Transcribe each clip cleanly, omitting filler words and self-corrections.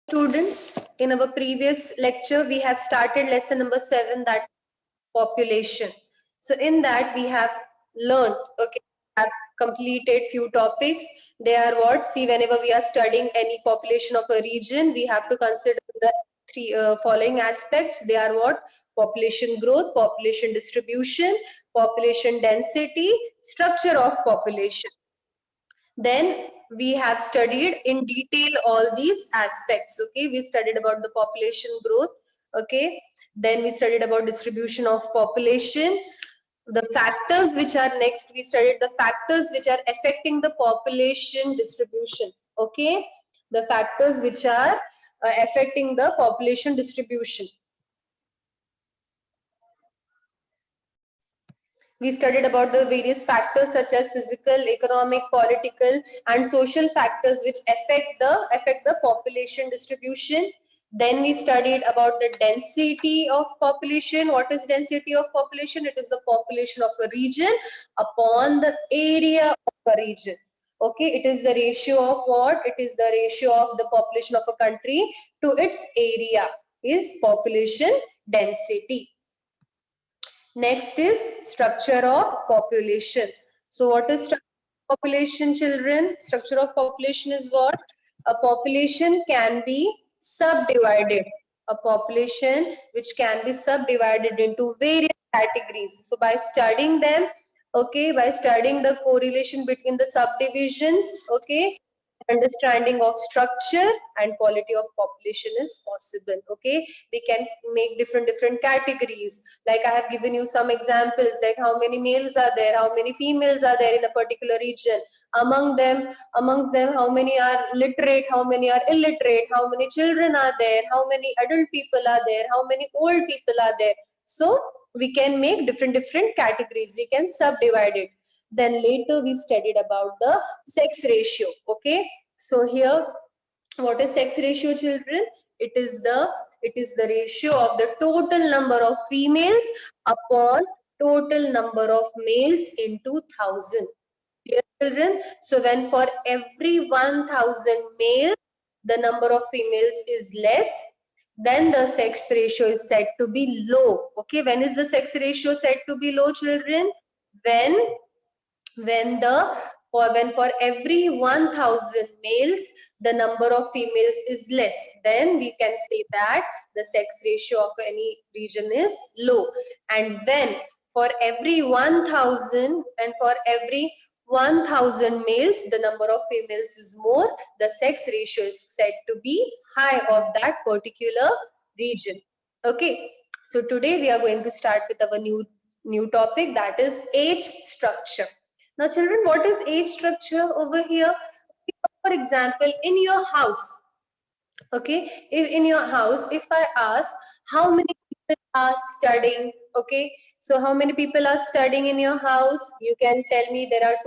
Students, in our previous lecture, we have started lesson number 7, that population. So in that we have learned, okay, have completed few topics. They are what? See, whenever we are studying any population of a region, we have to consider the three following aspects. They are what? Population growth, population distribution, population density, structure of population. Then we have studied in detail all these aspects. Okay, we studied about the population growth. Okay, then we studied about distribution of population. The factors which are next, we studied the factors which are affecting the population distribution. Okay, the factors which are affecting the population distribution. We studied about the various factors such as physical, economic, political, and social factors which affect the population distribution. Then we studied about the density of population. What is density of population? It is the population of a region upon the area of a region. Okay, it is the ratio of what? It is the ratio of the population of a country to its area is population density. Next is structure of population. So what is structure of population, children? Structure of population is what? A population can be subdivided. A population which can be subdivided into various categories. So by studying them, okay, by studying the correlation between the subdivisions, okay, understanding of structure and quality of population is possible. Okay, we can make different categories. Like I have given you some examples, like how many males are there, how many females are there in a particular region. Amongst them, how many are literate, how many are illiterate, how many children are there, how many adult people are there, how many old people are there. So we can make different categories. We can subdivide it. Then later we studied about the sex ratio. Okay, so here, what is sex ratio, children? It is the ratio of the total number of females upon total number of males into 1,000. Clear, children? So when for every 1,000 males the number of females is less, then the sex ratio is said to be low. Okay, when is the sex ratio said to be low, children? When for every 1,000 males the number of females is less, then we can say that the sex ratio of any region is low. And when for every 1,000 and for every 1,000 males the number of females is more, the sex ratio is said to be high of that particular region. Okay, so today we are going to start with our new topic, that is age structure. Now children, what is age structure over here? For example, in your house, okay, if in your house, if I ask how many people are studying, okay, so how many people are studying in your house? You can tell me there are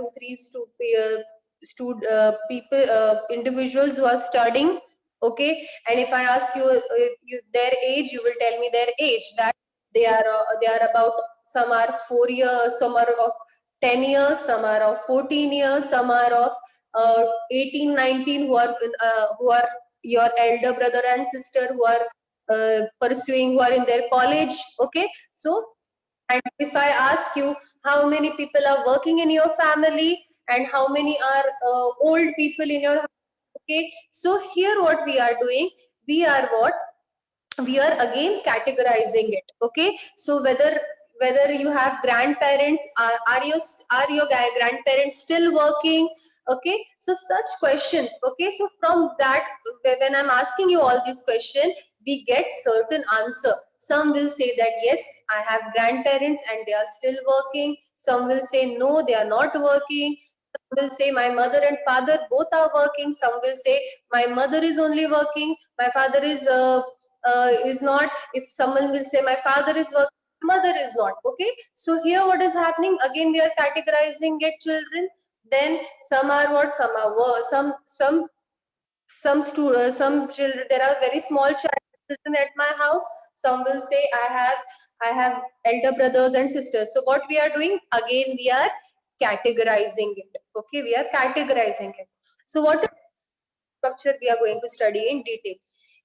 people, individuals who are studying, okay, and if I ask you, their age, you will tell me their age, that they are about, some are 4 years, some are of 10 years, some are of 14 years, some are of 18, 19, who are your elder brother and sister, who are who are in their college. Okay, so, and if I ask you how many people are working in your family and how many are old people in your house, okay, so here what we are doing, we are again categorizing it. Okay, so whether you have grandparents, are your grandparents still working? Okay, so such questions. Okay, so from that, when I'm asking you all these questions, we get certain answer. Some will say that yes, I have grandparents and they are still working. Some will say no, they are not working. Some will say my mother and father both are working. Some will say my mother is only working, my father is not. If someone will say my father is working, mother is not. Okay, so here what is happening, again we are categorizing it, children. Then some are what, some are some children, there are very small children at my house. Some will say I have elder brothers and sisters. So what we are doing, again we are categorizing it. Okay, we are categorizing it. So what is structure we are going to study in detail.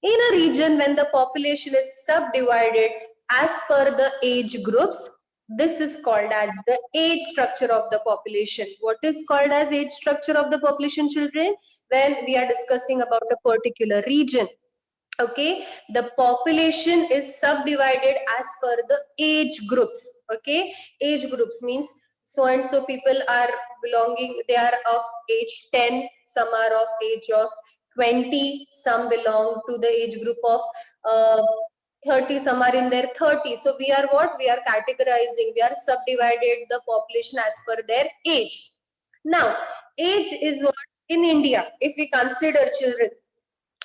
In a region when the population is subdivided as per the age groups, this is called as the age structure of the population. What is called as age structure of the population, children? When we are discussing about a particular region, okay, the population is subdivided as per the age groups. Okay, age groups means so and so people are belonging, they are of age 10, some are of age of 20, some belong to the age group of 30, some are in their 30s. So we are what, we are categorizing, we are subdivided the population as per their age. Now age is what in India, if we consider, children,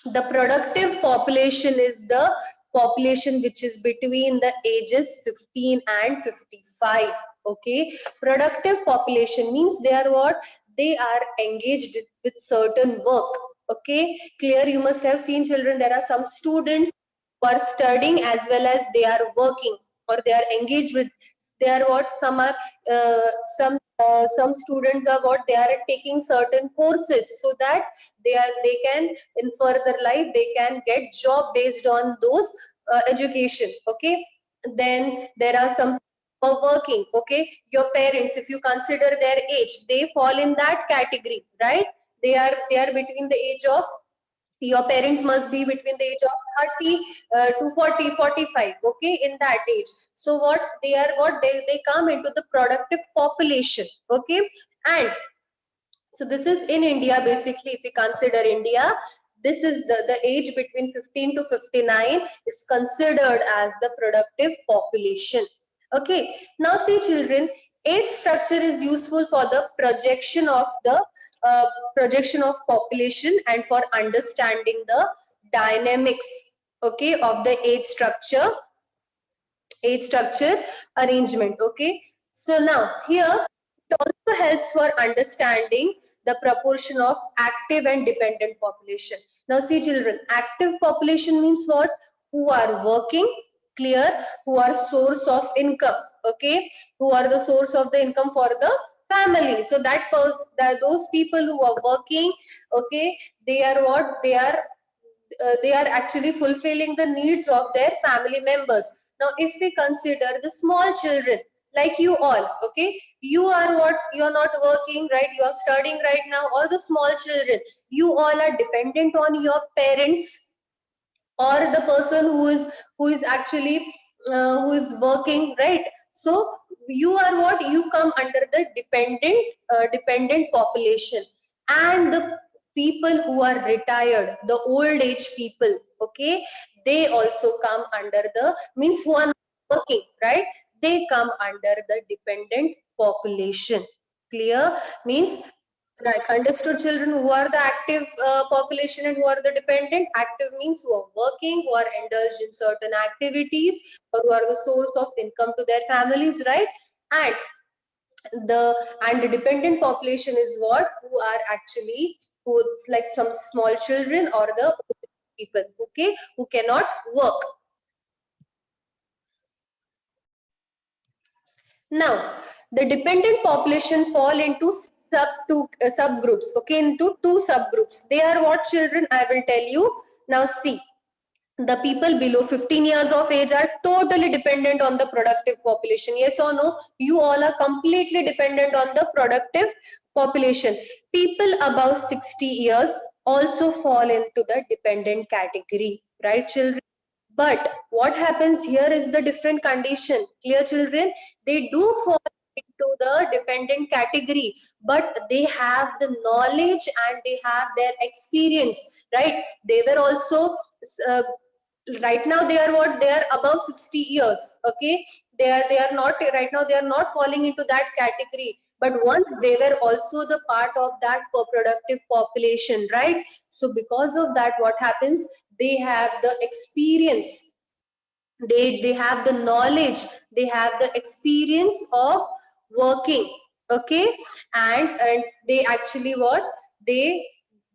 the productive population is the population which is between the ages 15 and 55. Okay, productive population means they are what, they are engaged with certain work. Okay, clear? You must have seen, children, there are some students who are studying as well as they are working, or they are engaged with, they are what, some are uh, some students are what, they are taking certain courses so that they can in further life they can get job based on those education. Okay, then there are some who are working. Okay, your parents, if you consider their age, they fall in that category, right? They are between the age of, your parents must be between the age of 30 to 40, 45. Okay, in that age. So what they are, what they come into the productive population. Okay, and so this is in India. Basically, if we consider India, this is the age between 15 to 59 is considered as the productive population. Okay, now see, children, age structure is useful for the uh, projection of population and for understanding the dynamics, okay, of the age structure arrangement. Okay, so now here it also helps for understanding the proportion of active and dependent population. Now see, children, active population means what, who are working, clear, who are source of income. Okay, who are the source of the income for the family. So that those people who are working, okay, they are what, they are actually fulfilling the needs of their family members. Now if we consider the small children like you all, okay, you are what, you are not working, right? You are studying right now, or the small children, you all are dependent on your parents or the person who is actually who is working, right? So you are what, you come under the dependent population. And the people who are retired, the old age people, okay, they also come under the, means who are not working, right? They come under the dependent population. Clear? Means, right, understood, children, who are the active population and who are the dependent. Active means who are working, who are indulged in certain activities, or who are the source of income to their families, right? And the the dependent population is what, who are actually, who's like some small children or the people, okay, who cannot work. Now, the dependent population fall into subgroups, okay, into two subgroups. They are what, children? I will tell you. Now, see, the people below 15 years of age are totally dependent on the productive population. Yes or no? You all are completely dependent on the productive population. People above 60 years also fall into the dependent category, right, children? But what happens here is the different condition. Clear, children? They do fall into the dependent category, but they have the knowledge and they have their experience, right? They were also uh, right now they are what, they are above 60 years. Okay, they are not right now, they are not falling into that category, but once they were also the part of that productive population, right? So because of that, what happens, they have the experience, they have the knowledge, they have the experience of working. Okay, and they actually what, they,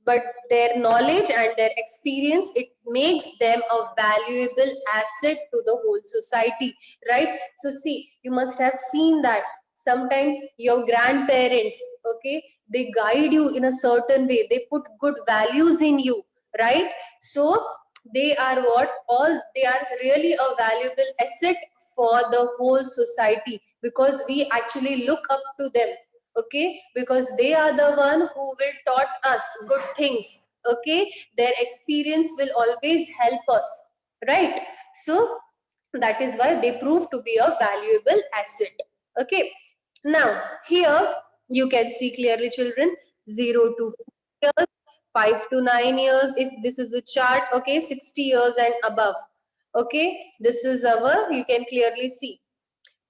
but their knowledge and their experience, it makes them a valuable asset to the whole society, right? So see, you must have seen that sometimes your grandparents, okay, they guide you in a certain way, they put good values in you, right? So they are what? All they are really a valuable asset for the whole society, because we actually look up to them. Okay, because they are the one who will taught us good things. Okay, their experience will always help us, right? So that is why they prove to be a valuable asset. Okay, now here you can see clearly, children, 0 to 4 years, 5 to 9 years, if this is a chart. Okay, 60 years and above. Okay, this is our, you can clearly see,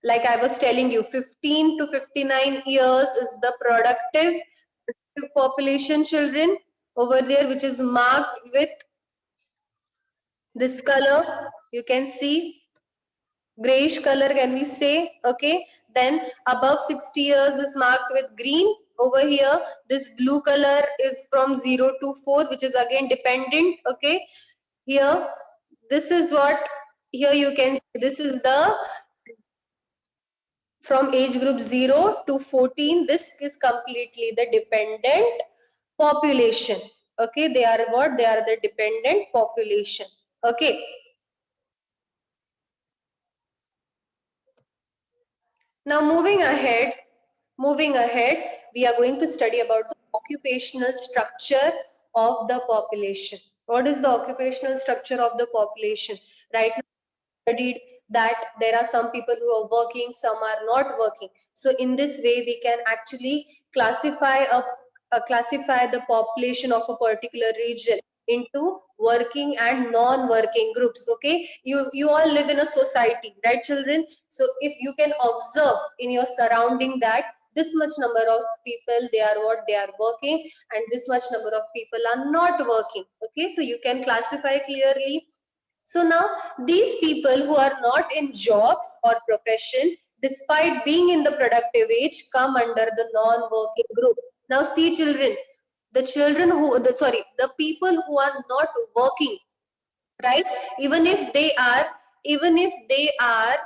like I was telling you, 15 to 59 years is the productive population, children, over there, which is marked with this color. You can see grayish color, can we say? Okay, then above 60 years is marked with green. Over here, this blue color is from 0 to 4, which is again dependent. Okay, here this is what, here you can see, this is the from age group 0 to 14. This is completely the dependent population. Okay, they are what? They are the dependent population. Okay, now moving ahead, we are going to study about the occupational structure of the population. What is the occupational structure of the population? Right now, studied that there are some people who are working, some are not working. So in this way, we can actually classify the population of a particular region into working and non-working groups. Okay, you all live in a society, right, children? So if you can observe in your surrounding that this much number of people, they are what, they are working, and this much number of people are not working. Okay, so you can classify clearly. So now these people who are not in jobs or profession, despite being in the productive age, come under the non-working group. Now see, children, the people who are not working, right? Even if they are, even if they are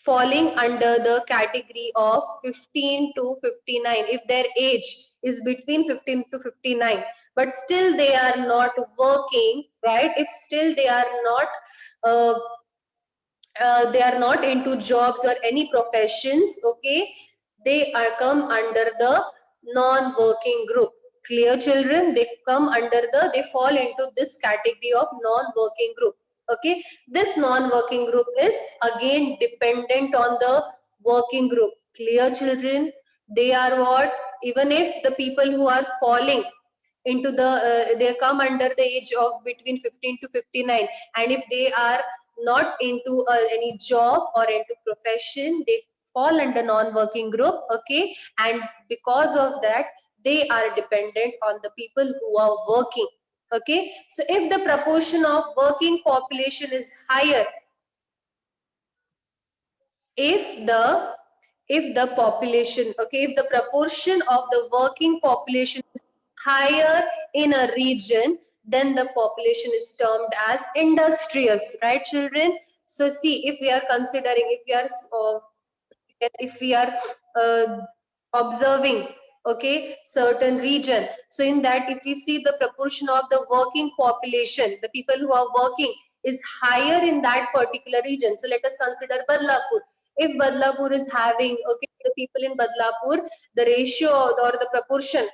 falling under the category of 15 to 59, if their age is between 15 to 59, but still they are not working, right? If still uh, they are not into jobs or any professions, okay, they are come under the non-working group. Clear, children? They come under the, they fall into this category of non-working group. Okay, this non-working group is again dependent on the working group. Clear, children? They are what? Even if the people who are falling into the they come under the age of between 15 to 59, and if they are not into any job or into profession, they fall under non-working group. Okay, and because of that, they are dependent on the people who are working. Okay, so if the proportion of working population is higher, if the population, okay, if the proportion of the working population is higher in a region, then the population is termed as industrious, right, children? So see, if we are considering, if we are uh, observing, okay, certain region, so in that, if we see the proportion of the working population, the people who are working is higher in that particular region. So let us consider Badlapur. If Badlapur is having, okay, the people in Badlapur, the ratio or the proportion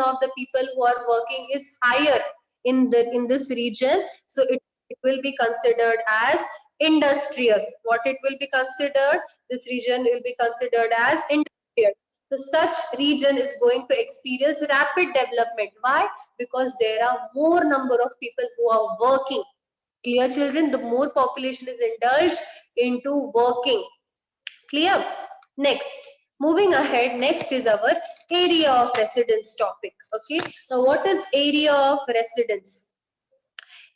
of the people who are working is higher in this region, so it will be considered as industrious. What it will be considered? This region will be considered as industrial. So such region is going to experience rapid development. Why? Because there are more number of people who are working. Clear, children? The more population is indulged into working. Clear? Next, moving ahead, next is our area of residence topic. Okay, now what is area of residence?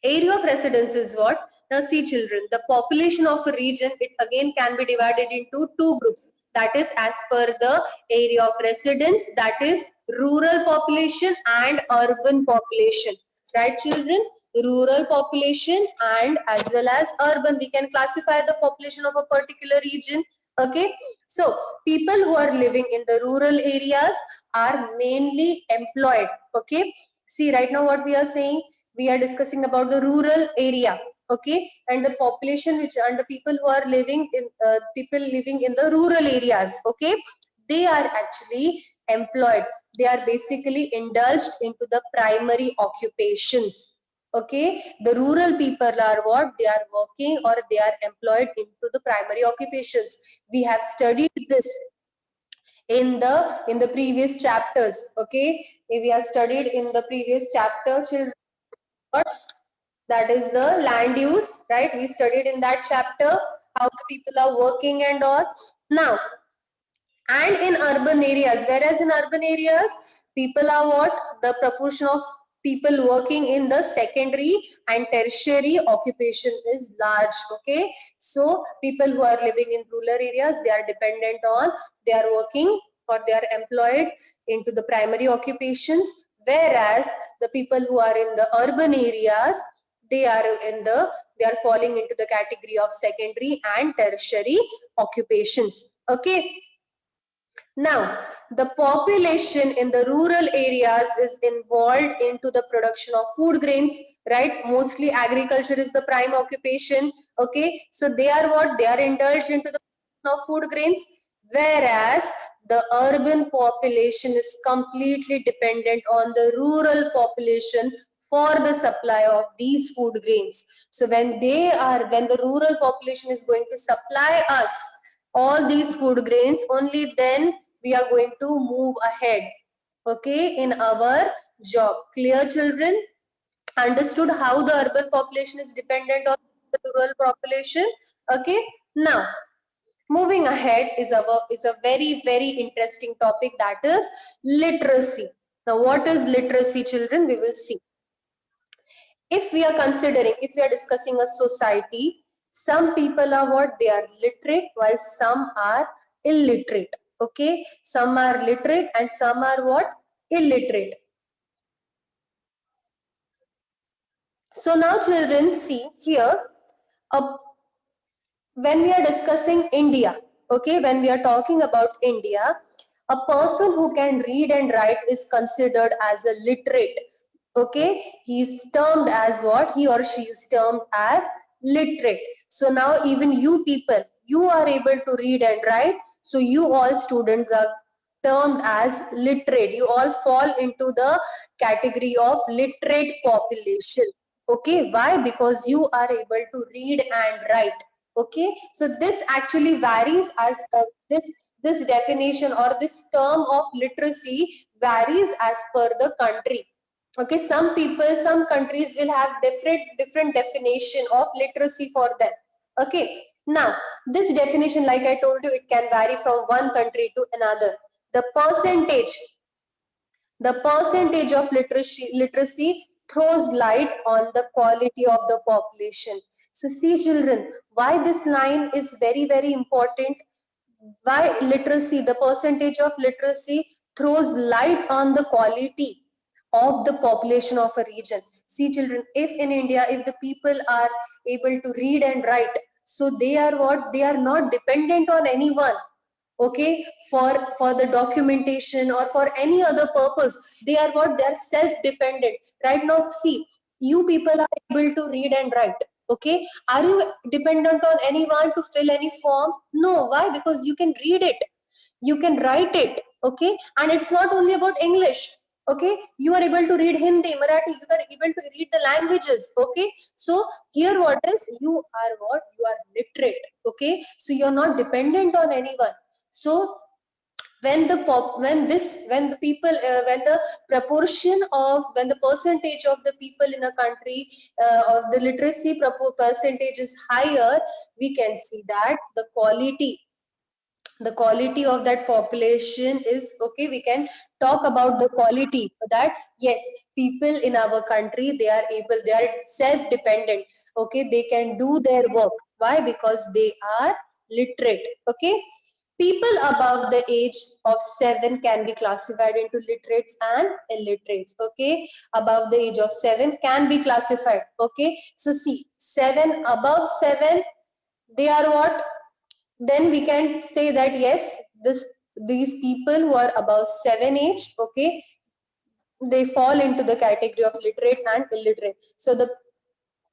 Area of residence is what? Now see, children, the population of a region, it again can be divided into two groups. That is as per the area of residence, that is rural population and urban population. Right, children? Rural population and as well as urban. We can classify the population of a particular region. Okay, so people who are living in the rural areas are mainly employed. Okay, see, right now what we are saying, we are discussing about the rural area, okay, and the population which and the people who are living in people living in the rural areas, okay, they are actually employed. They are basically indulged into the primary occupations. Okay, the rural people are what? They are working or they are employed into the primary occupations. We have studied this in the previous chapters. Okay, we have studied in the previous chapter, children, that is the land use, right? We studied in that chapter how the people are working and all. Now, and in urban areas, whereas in urban areas people are what? The proportion of people working in the secondary and tertiary occupation is large. Okay, so people who are living in rural areas, they are dependent on, they are working or they are employed into the primary occupations, whereas the people who are in the urban areas, they are they are falling into the category of secondary and tertiary occupations. Okay, now, the population in the rural areas is involved into the production of food grains, right? Mostly agriculture is the prime occupation, okay? So they are what? They are indulged into the production of food grains, whereas the urban population is completely dependent on the rural population for the supply of these food grains. So when the rural population is going to supply us all these food grains, only then we are going to move ahead, okay, in our job. Clear, children? Understood how the urban population is dependent on the rural population? Okay, now moving ahead is a very interesting topic, that is literacy. Now what is literacy, children? We will see. If we are considering, if we are discussing a society, some people are what? They are literate while some are illiterate. Okay, some are literate and some are what? Illiterate. So now children, see here, when we are discussing India, okay, when we are talking about India, a person who can read and write is considered as a literate. Okay, he is termed as what? He or she is termed as literate. So now even you people, you are able to read and write. So you all students are termed as literate. You all fall into the category of literate population. Okay, why? Because you are able to read and write. Okay, so this actually varies as this definition or this term of literacy varies as per the country. Okay, some people, some countries will have different definition of literacy for them. Okay, now this definition, like I told you, it can vary from one country to another. The percentage of literacy throws light on the quality of the population. So see children, why this line is very important. Why literacy, the percentage of literacy throws light on the quality of the population of a region. See children, if in India, if the people are able to read and write, so they are what? They are not dependent on anyone. Okay, for the documentation or for any other purpose, they are what? They are self dependent. Right now, see, you people are able to read and write. Okay, are you dependent on anyone to fill any form? No. Why? Because you can read it, you can write it. Okay, and it's not only about English. Okay, you are able to read Hindi, Marathi, you are able to read the languages. Okay, so here what is, you are what? You are literate. Okay, so you are not dependent on anyone. So when the people when the proportion of, when the percentage of the people in a country of the literacy percentage is higher, we can see that the quality of that population is okay. We can talk about the quality, that yes, people in our country, they are able, they are self dependent. Okay, they can do their work. Why? Because they are literate. Okay, people above the age of 7 can be classified into literates and illiterates. Okay, above the age of 7 can be classified. Okay, so see, 7, above 7, they are what? Then we can say that yes, these people who are above 7 age, okay, they fall into the category of literate and illiterate. So the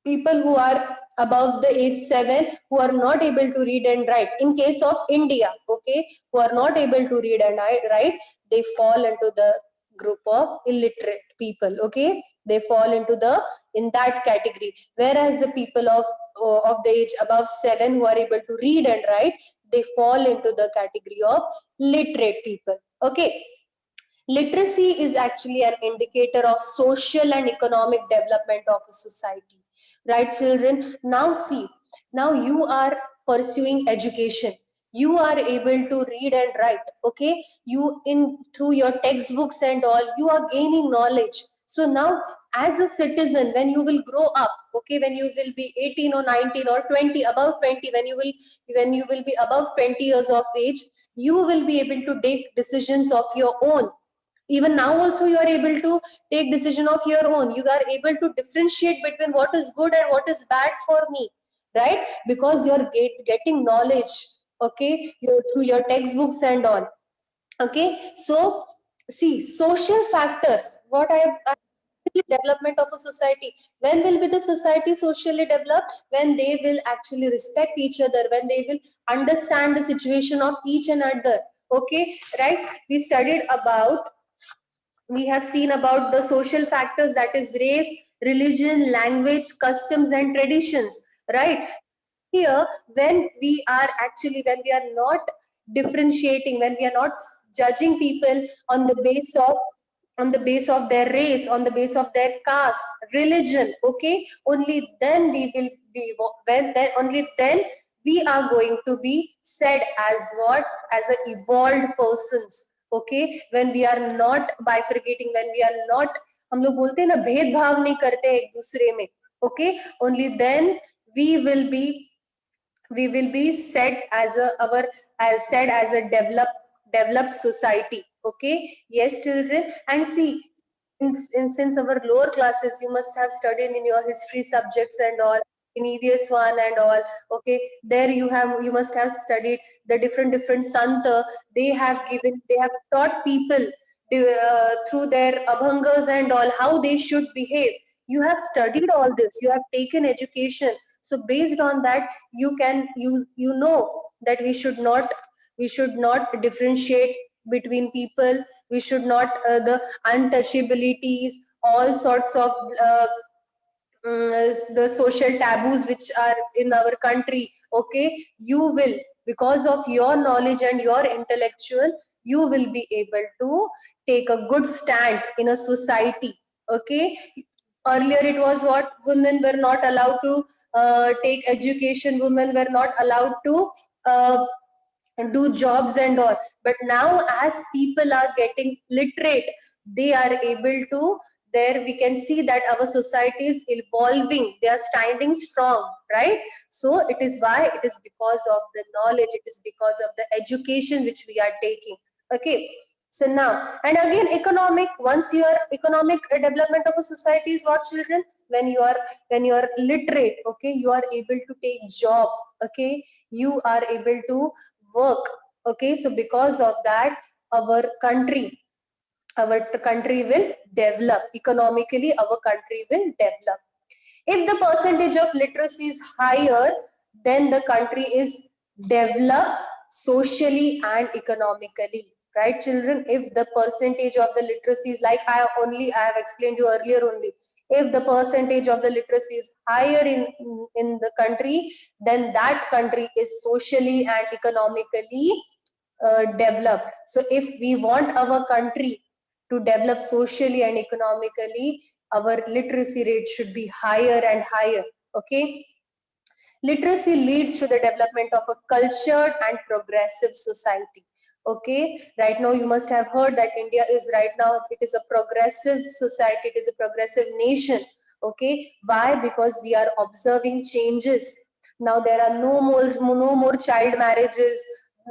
people who are above the age 7, who are not able to read and write, in case of India, okay, who are not able to read and write, they fall into the group of illiterate people, okay, they fall into the in that category. Whereas the people of the age above 7 who are able to read and write, they fall into the category of literate people, okay. Literacy is actually an indicator of social and economic development of a society, right, children? Now see, now you are pursuing education, you are able to read and write, okay, you in through your textbooks and all, you are gaining knowledge. So now as a citizen, when you will grow up, okay, when you will be 18 or 19 or 20, above 20, when you will be above 20 years of age, you will be able to take decisions of your own. Even now also you are able to take decision of your own, you are able to differentiate between what is good and what is bad for me, right? Because you're getting knowledge, okay, through your textbooks and all, okay. So see, social factors, what I development of a society, when will be the society socially developed? When they will actually respect each other, when they will understand the situation of each and other, okay, right? We studied about, we have seen about the social factors, that is race, religion, language, customs and traditions, right? Here, when we are actually, when we are not differentiating, when we are not judging people on the base of, on the base of their race, on the base of their caste, religion, okay, only then we will be, when then only then we are going to be said as what, as a evolved persons, okay, when we are not bifurcating, when we are not, हम लोग बोलते हैं ना, भेदभाव नहीं करते एक दूसरे में, okay, only then we will be, we will be said as a our, as said as a developed society, okay. Yes, children. And see, since our lower classes, you must have studied in your history subjects and all, in EVS1 and all, okay, there you have, you must have studied the different santa, they have given, they have taught people through their abhangas and all, how they should behave. You have studied all this, you have taken education, so based on that, you can, you know that we should not, we should not differentiate between people, we should not the untouchabilities, all sorts of the social taboos which are in our country, okay, you will, because of your knowledge and your intellectual, you will be able to take a good stand in a society, okay. Earlier it was what, women were not allowed to take education, women were not allowed to uh, do jobs and all, but now as people are getting literate, they are able to, there we can see that our society is evolving, they are standing strong, right? So it is why, it is because of the knowledge, it is because of the education which we are taking, okay. So now, and again, economic, once your economic development of a society is what, children? When you are, when you are literate, okay, you are able to take job, okay, you are able to work, okay. So because of that, our country, our country will develop economically, our country will develop. If the percentage of literacy is higher, then the country is developed socially and economically, right, children? If the percentage of the literacy is, like I have explained you earlier only, if the percentage of the literacy is higher in the country, then that country is socially and economically developed. So if we want our country to develop socially and economically, our literacy rate should be higher and higher, okay. Literacy leads to the development of a cultured and progressive society, okay. Right now you must have heard that India is, right now it is a progressive society, it is a progressive nation, okay. Why? Because we are observing changes. Now there are no more child marriages.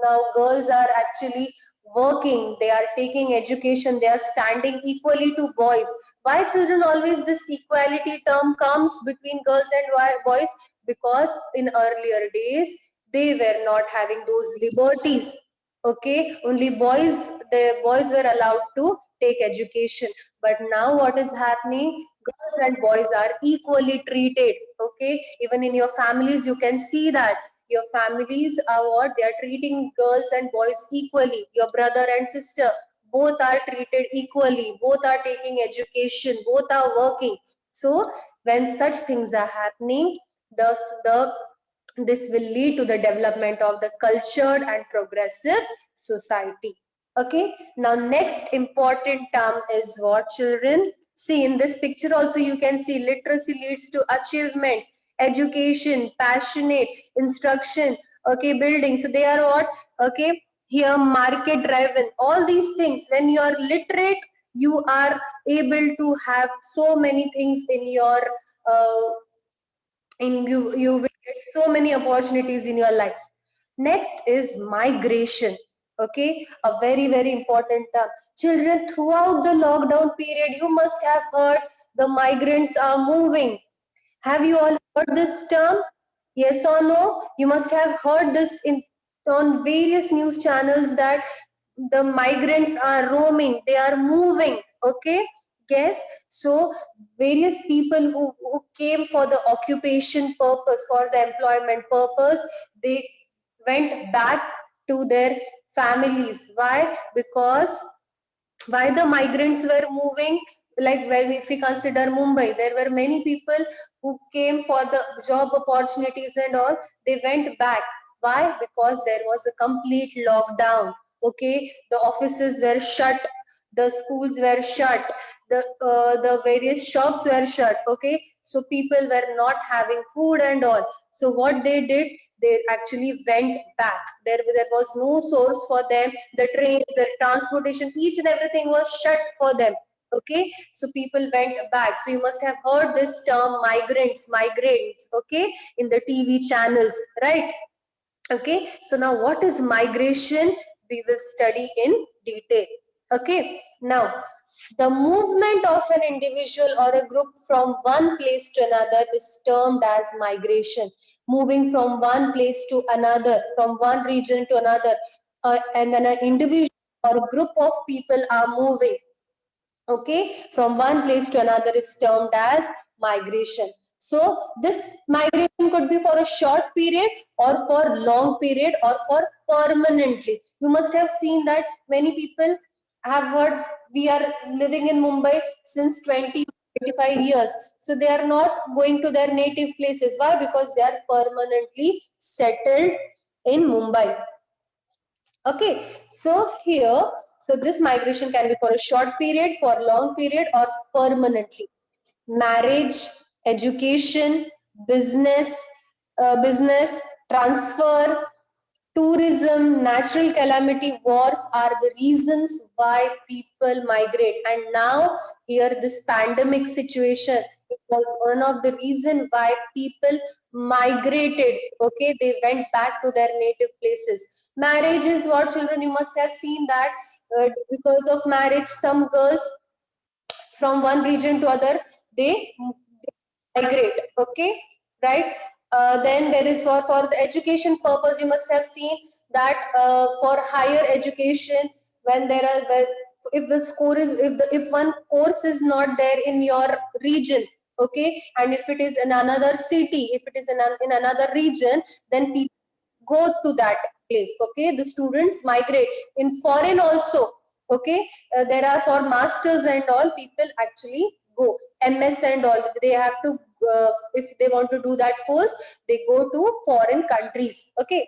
Now girls are actually working, they are taking education, they are standing equally to boys. Why, children, always this equality term comes between girls and boys? Because in earlier days they were not having those liberties, okay. Only boys, the boys were allowed to take education. But now what is happening? Girls and boys are equally treated. Okay, even in your families, you can see that your families are what they are treating girls and boys equally. Your brother and sister, both are treated equally. Both are taking education. Both are working. So when such things are happening, the this will lead to the development of the cultured and progressive society. Okay, now next important term is what, children? See, in this picture also you can see literacy leads to achievement, education, passionate, instruction, okay, building. So they are what? Okay, here market driven. All these things, when you are literate, you are able to have so many things in your you will get so many opportunities in your life. Next is migration. Okay, a very very important term, children. Throughout the lockdown period, you must have heard the migrants are moving. Have you all heard this term? Yes or no? You must have heard this in on various news channels that the migrants are roaming, they are moving. Okay, yes. So various people who came for the occupation purpose, for the employment purpose, they went back to their families. Why? Because why the migrants were moving, like when if we consider Mumbai, there were many people who came for the job opportunities and all, they went back. Why? Because there was a complete lockdown. Okay, the offices were shut, the schools were shut, the various shops were shut. Okay, so people were not having food and all. So what they did, they actually went back. There was no source for them. The trains, the transportation, each and everything was shut for them. Okay, so people went back. So you must have heard this term migrants, okay, in the TV channels, right? Okay, so now what is migration, we will study in detail. Okay, now the movement of an individual or a group from one place to another is termed as migration. Moving from one place to another, from one region to another, and then an individual or group of people are moving, okay, from one place to another is termed as migration. So this migration could be for a short period or for long period or for permanently. You must have seen that many people have heard, we are living in Mumbai since 20 to 25 years, so they are not going to their native places. Why? Because they are permanently settled in Mumbai. Okay, so here, so this migration can be for a short period, for long period, or permanently. Marriage, education, business, business transfer, tourism, natural calamity, wars are the reasons why people migrate. And now here this pandemic situation, it was one of the reason why people migrated. Okay, they went back to their native places. Marriage is what, children, you must have seen that because of marriage, some girls from one region to other, they migrate. Okay, right? Then there is for the education purpose, you must have seen that for higher education, when there are if the score is, if one course is not there in your region, okay, and if it is in another city, if it is in another region, then people go to that place. Okay, the students migrate in foreign also. Okay, there are for masters and all, people actually go MS and all, they have to if they want to do that course, they go to foreign countries. Okay,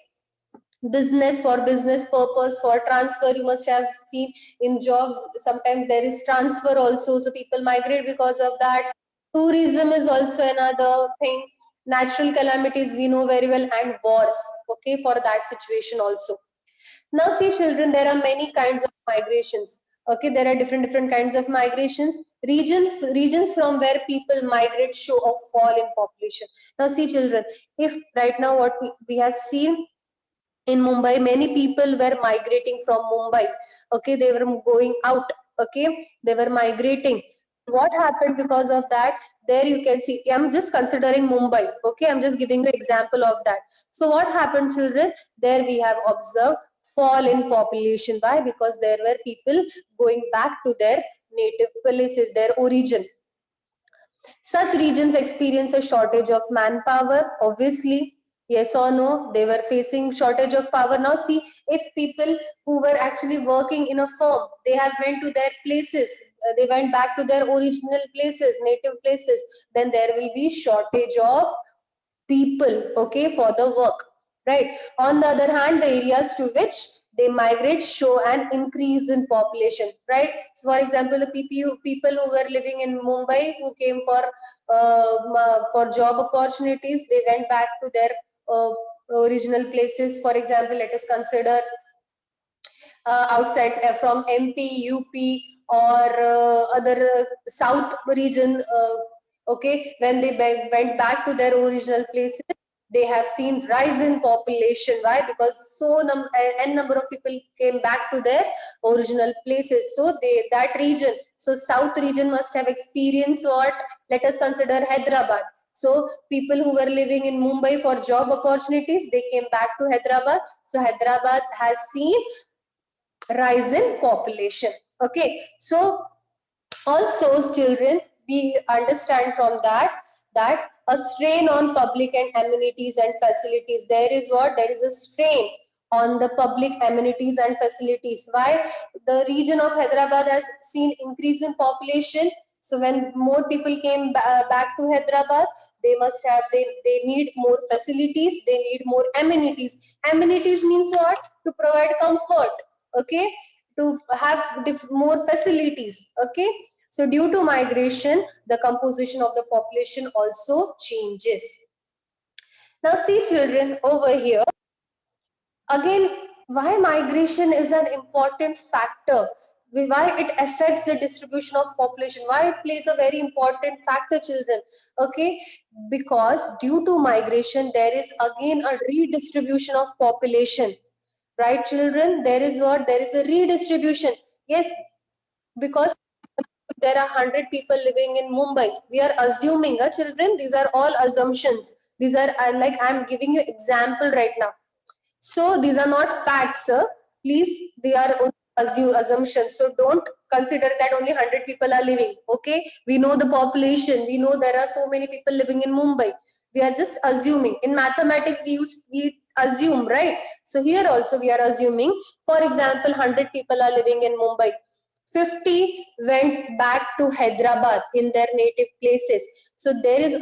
business, for business purpose, for transfer, you must have seen in jobs sometimes there is transfer also, so people migrate because of that. Tourism is also another thing. Natural calamities, we know very well, and wars. Okay, for that situation also. Now see, children, there are many kinds of migrations. Okay, there are different kinds of migrations. Regions from where people migrate show a fall in population. Now see, children, if right now what we have seen in Mumbai, many people were migrating from Mumbai. Okay, they were going out. Okay, they were migrating. What happened because of that? There you can see, I'm just considering Mumbai. Okay, I'm just giving you example of that. So what happened, children? There we have observed fall in population. Why? Because there were people going back to their native places, their origin. Such regions experience a shortage of manpower, obviously. Yes or no? They were facing shortage of power. Now see, if people who were actually working in a firm, they have went to their places, they went back to their original places, native places, then there will be shortage of people, okay, for the work, right? On the other hand, the areas to which they migrate show an increase in population, right? So for example, the people who were living in Mumbai, who came for job opportunities, they went back to their original places. For example, let us consider outside from MP, UP, or other south region. Okay, when they went back to their original places, they have seen rise in population. Why? Because n number of people came back to their original places. So that region, so south region must have experienced what? Let us consider Hyderabad. So people who were living in Mumbai for job opportunities, they came back to Hyderabad. So Hyderabad has seen rise in population. Okay, so also children, we understand from that a strain on public and amenities and facilities. There is what? There is a strain on the public amenities and facilities. Why? The region of Hyderabad has seen increase in population. So when more people came back to Hyderabad, they need more facilities, they need more amenities. Amenities means what? To provide comfort, okay, to have more facilities, okay. So due to migration, the composition of the population also changes. Now see children, over here again, why migration is an important factor, why it affects the distribution of population, why it plays a very important factor, children. Okay, because due to migration there is again a redistribution of population, right children? There is what? There is a redistribution. Yes, because there are 100 people living in Mumbai, we are assuming, children, these are all assumptions. These are like I'm giving you example right now. So these are not facts, sir. Please, they are only assumptions. So don't consider that only 100 people are living. Okay, we know the population. We know there are so many people living in Mumbai. We are just assuming. In mathematics, we assume, right? So here also we are assuming. For example, 100 people are living in Mumbai. 50 went back to Hyderabad in their native places. So there is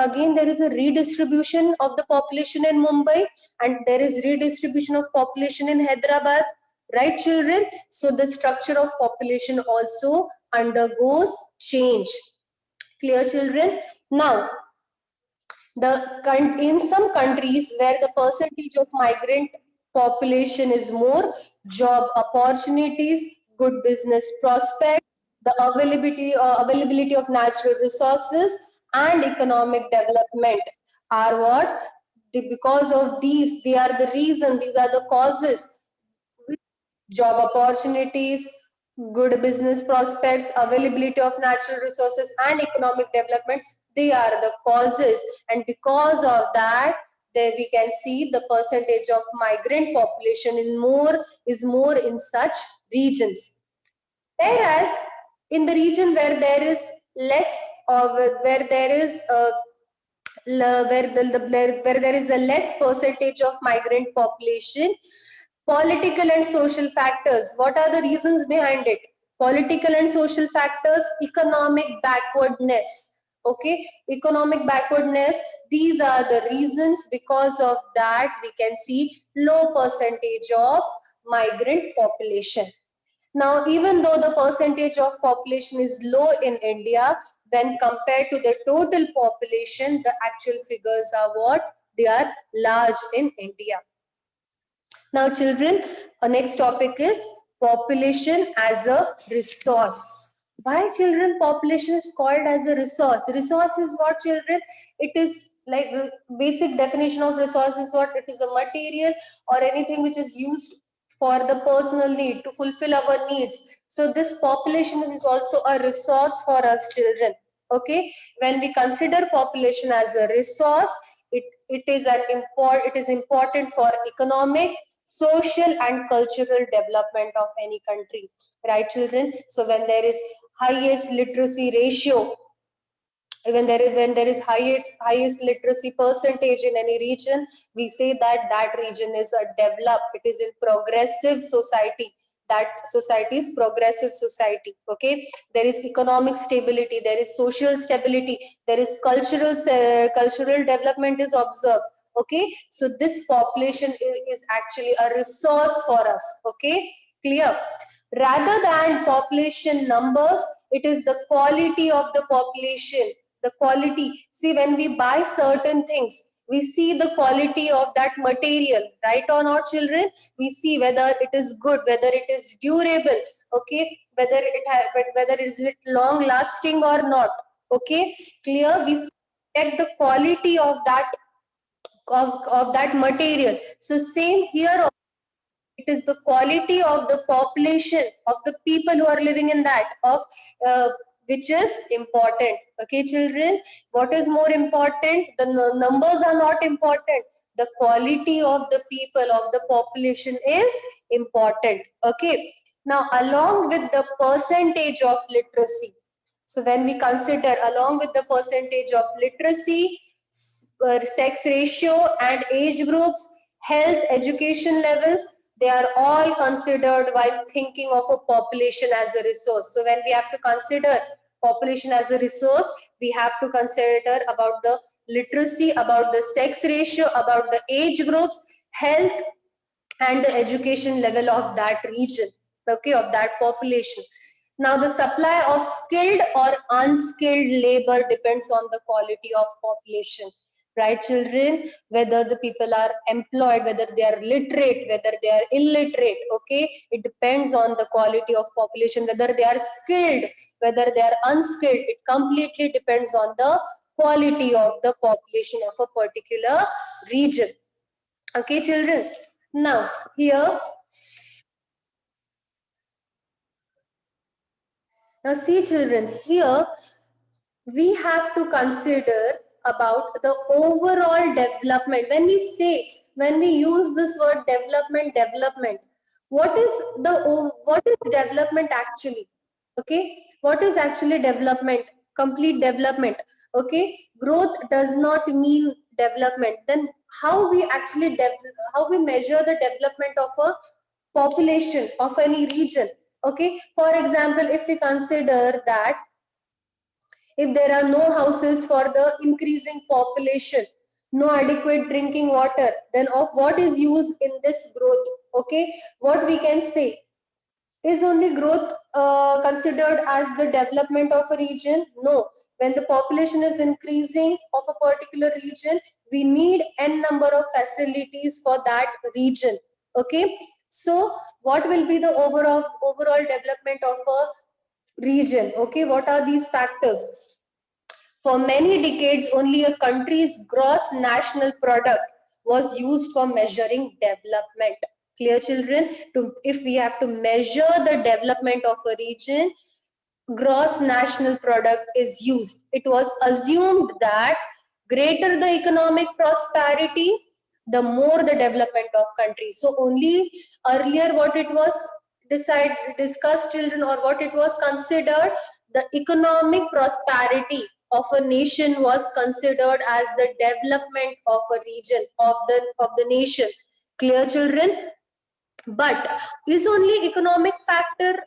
a redistribution of the population in Mumbai, and there is redistribution of population in Hyderabad, right children? So the structure of population also undergoes change. Clear children? Now, in some countries where the percentage of migrant population is more, job opportunities, good business prospects, the availability of natural resources and economic development are what? Because of these, they are the reason, these are the causes. Job opportunities, good business prospects, availability of natural resources and economic development, they are the causes, and because of that, there we can see the percentage of migrant population is more in such regions. Whereas in the region where there is less, or where there is where there is a less percentage of migrant population, political and social factors. What are the reasons behind it? Political and social factors, economic backwardness. Okay, economic backwardness, these are the reasons. Because of that, we can see low percentage of migrant population. Now, even though the percentage of population is low in India, when compared to the total population, the actual figures are what? They are large in India. Now, children, our next topic is population as a resource. Why, children, population is called as a resource? Resource is what, children? It is like basic definition of resource is what? It is a material or anything which is used for the personal need, to fulfill our needs. So this population is also a resource for us, children. Okay, when we consider population as a resource, it is important for economic, social and cultural development of any country, right children? So when there is highest literacy ratio, when there is highest literacy percentage in any region, we say that that region is a developed, it is in progressive society, that society is progressive society. Okay, there is economic stability, there is social stability, there is cultural development is observed. Okay, so this population is actually a resource for us. Okay, clear? Rather than population numbers, it is the quality of the population. The quality, see, when we buy certain things, we see the quality of that material, right or not children? We see whether it is good, whether it is durable. Okay, whether is it long lasting or not. Okay, clear? We check the quality of that material. So same here, it is the quality of the population of the people who are living in that of uh, which is important. Okay children, what is more important? The numbers are not important, the quality of the people of the population is important. Okay, now along with the percentage of literacy, so when we consider along with the percentage of literacy, sex ratio and age groups, health, education levels, they are all considered while thinking of a population as a resource. So when we have to consider population as a resource, we have to consider about the literacy, about the sex ratio, about the age groups, health, and the education level of that region. Okay, of that population. Now the supply of skilled or unskilled labor depends on the quality of population, right children? Whether the people are employed, whether they are literate, whether they are illiterate. Okay, it depends on the quality of population, whether they are skilled, whether they are unskilled, it completely depends on the quality of the population of a particular region. Okay children, now here, now see children, here we have to consider about the overall development. When we say, when we use this word development, what is the, what is development actually? Okay, what is actually development? Complete development. Okay, growth does not mean development. Then how we actually how we measure the development of a population of any region? Okay, for example, if we consider that if there are no houses for the increasing population, no adequate drinking water, then of what is used in this growth? Okay, what we can say, is only growth considered as the development of a region? No. When the population is increasing of a particular region, we need n number of facilities for that region. Okay, so what will be the overall development of a region? Okay, what are these factors? For many decades, only a country's gross national product was used for measuring development. Clear children? If we have to measure the development of a region, gross national product is used. It was assumed that greater the economic prosperity, the more the development of country. So only earlier what it was discussed children, or what it was considered, the economic prosperity of a nation was considered as the development of a region, of the nation. Clear children? But is only economic factor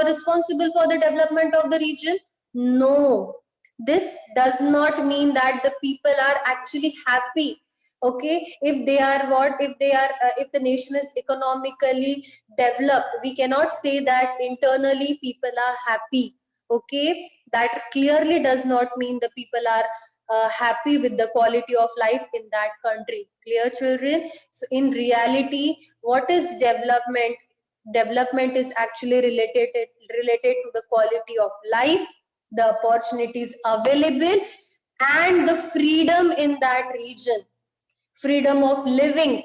responsible for the development of the region? No. This does not mean that the people are actually happy. Okay, if they are what? If they are, if the nation is economically developed, we cannot say that internally people are happy. Okay, that clearly does not mean the people are happy with the quality of life in that country. Clear children? So in reality, what is development? Development is actually related to the quality of life, the opportunities available, and the freedom in that region, freedom of living,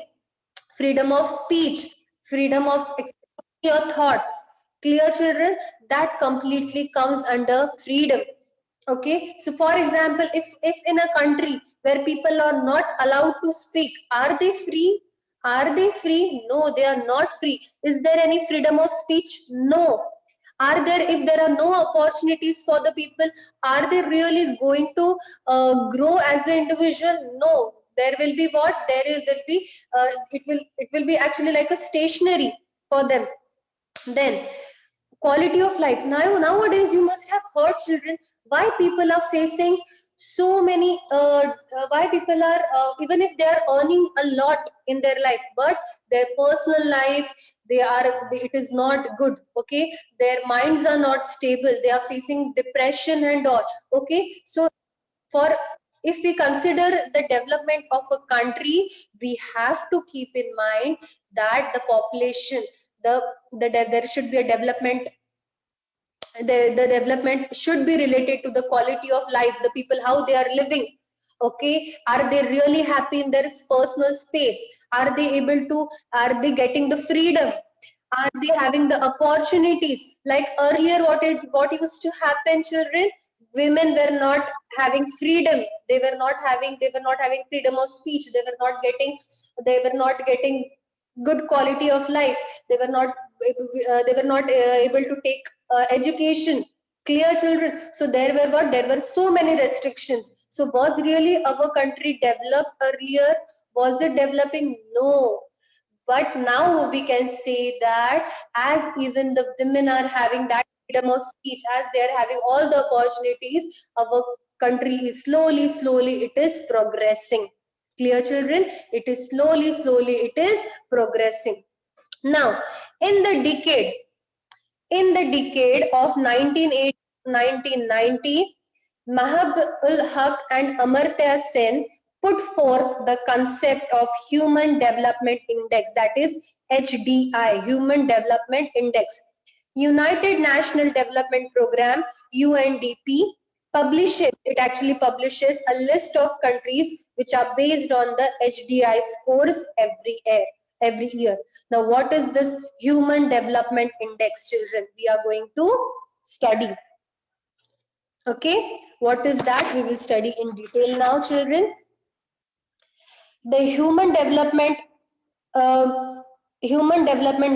freedom of speech, freedom of expressing your thoughts. Clear children? That completely comes under freedom. Okay, so for example, if in a country where people are not allowed to speak, are they free? Are they free? No, they are not free. Is there any freedom of speech? No. Are there, if there are no opportunities for the people, are they really going to grow as an individual? No. There will be what? There will be, it will be actually like a stationary for them. Then quality of life. Now nowadays you must have heard, children, why people are facing so many why people are even if they are earning a lot in their life, but their personal life, it is not good. Okay, their minds are not stable, they are facing depression and all. Okay, so for, if we consider the development of a country, we have to keep in mind that the population, there should be a development, the development should be related to the quality of life, the people how they are living. Okay, are they really happy in their personal space? Are they able to, are they getting the freedom? Are they having the opportunities? Like earlier, what used to happen, children, women were not having freedom, they were not having freedom of speech, they were not getting good quality of life, they were not able to take education. Clear, children? So there were what? There were so many restrictions. So was really our country developed earlier? Was it developing? No. But now we can say that as even the women are having that freedom of speech, as they are having all the opportunities, our country is slowly, it is progressing. Clear, children? It is slowly, it is progressing. Now, in the decade, of 1980 to 1990, Mahab ul Haq and Amartya Sen put forth the concept of Human Development Index, that is HDI, Human Development Index. United National Development Program, UNDP, publishes a list of countries which are based on the HDI scores every year. Now, what is this Human Development Index, children? We are going to study. Okay, what is that? We will study in detail now, children. The Human Development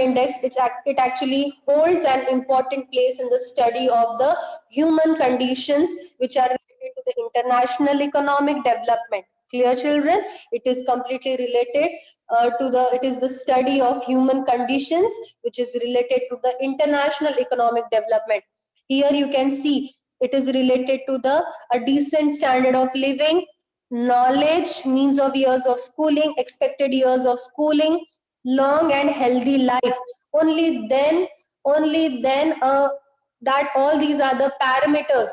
Index, it actually holds an important place in the study of the human conditions which are related to the international economic development. Clear, children? It is completely related it is the study of human conditions which is related to the international economic development. Here you can see it is related to a decent standard of living, knowledge, means of years of schooling, expected years of schooling, long and healthy life. Only then that all these are the parameters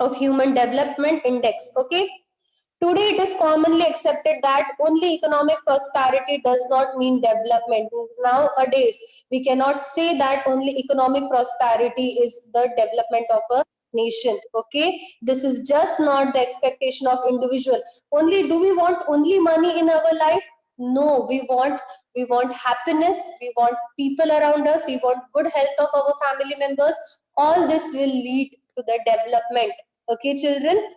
of Human Development Index. Okay. Today, it is commonly accepted that only economic prosperity does not mean development. Nowadays, we cannot say that only economic prosperity is the development of a nation. Okay, this is just not the expectation of individual. Only, do we want only money in our life? No, we want happiness, we want people around us, we want good health of our family members. All this will lead to the development. Okay, children?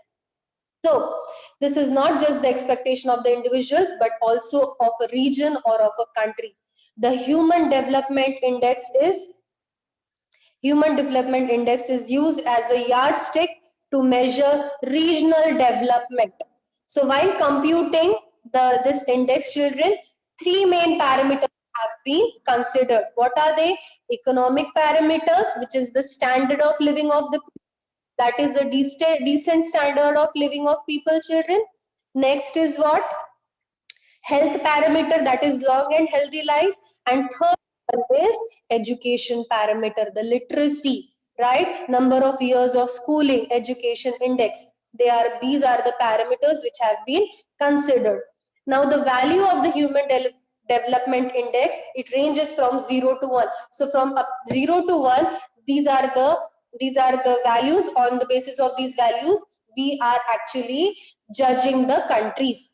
So, this is not just the expectation of the individuals, but also of a region or of a country. The Human Development Index is used as a yardstick to measure regional development. So, while computing this index, children, three main parameters have been considered. What are they? Economic parameters, which is the standard of living of the, that is a decent standard of living of people, children. Next is what? Health parameter, that is long and healthy life. And third one is education parameter, the literacy, right? Number of years of schooling, education index. These are the parameters which have been considered. Now, the value of the Development Index, it ranges from 0 to 1. So from 0 to 1, these are the values. On the basis of these values, we are actually judging the countries.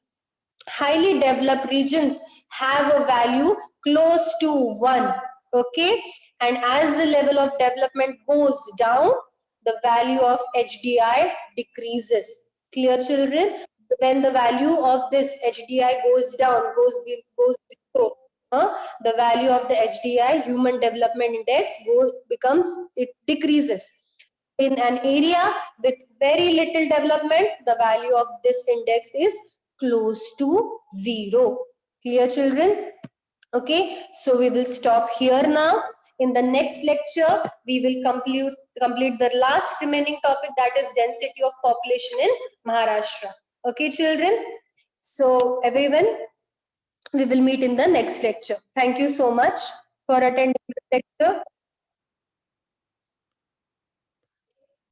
Highly developed regions have a value close to 1. Okay, and as the level of development goes down, the value of HDI decreases. Clear, children? when the value of this HDI goes down, goes zero, the value of the HDI, Human Development Index, it decreases. In an area with very little development, the value of this index is close to 0. Clear, children? Okay, so we will stop here now. In the next lecture, we will complete the last remaining topic, that is density of population in Maharashtra. Okay, children? So everyone, we will meet in the next lecture. Thank you so much for attending this lecture.